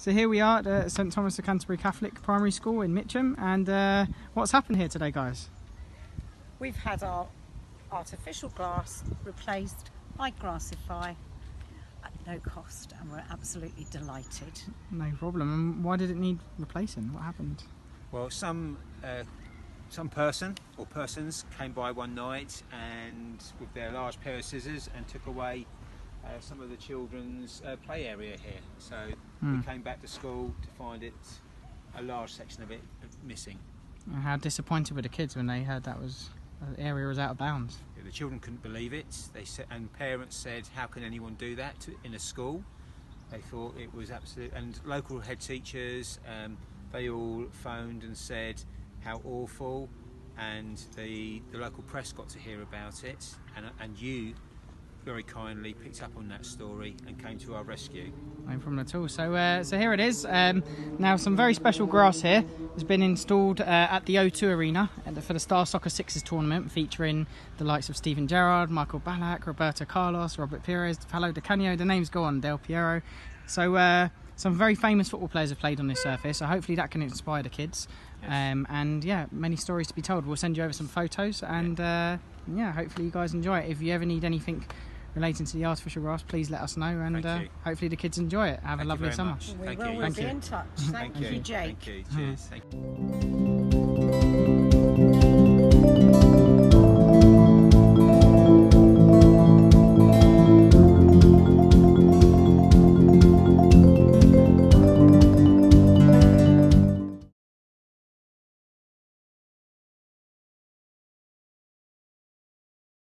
So here we are at St Thomas of Canterbury Catholic Primary School in Mitcham, and what's happened here today, guys? We've had our artificial grass replaced by GRASSify at no cost, and we're absolutely delighted. No problem. And why did it need replacing? What happened? Well, some person or persons came by one night and with their large pair of scissors and took away some of the children's play area here. So we came back to school to find a large section of it missing. And how disappointed were the kids when they heard that the area was out of bounds? Yeah, the children couldn't believe it. They said, and parents said, "How can anyone do that in a school?" They thought it was absolute. And local head teachers, they all phoned and said how awful. And the local press got to hear about it, and you very kindly picked up on that story and came to our rescue. No problem at all. So here it is. Now some very special grass here has been installed at the O2 Arena for the Star Soccer Sixes tournament, featuring the likes of Steven Gerrard, Michael Ballack, Roberto Carlos, Robert Pires, Paolo Di Canio, the names go on, Del Piero. So some very famous football players have played on this surface, so hopefully that can inspire the kids. Yes. And yeah, many stories to be told. We'll send you over some photos, and yeah, hopefully you guys enjoy it. If you ever need anything relating to the artificial grass, please let us know, and hopefully the kids enjoy it. Have a lovely summer. We will. We'll be in touch. Thank you, Jake. Thank you. Cheers. Thank you.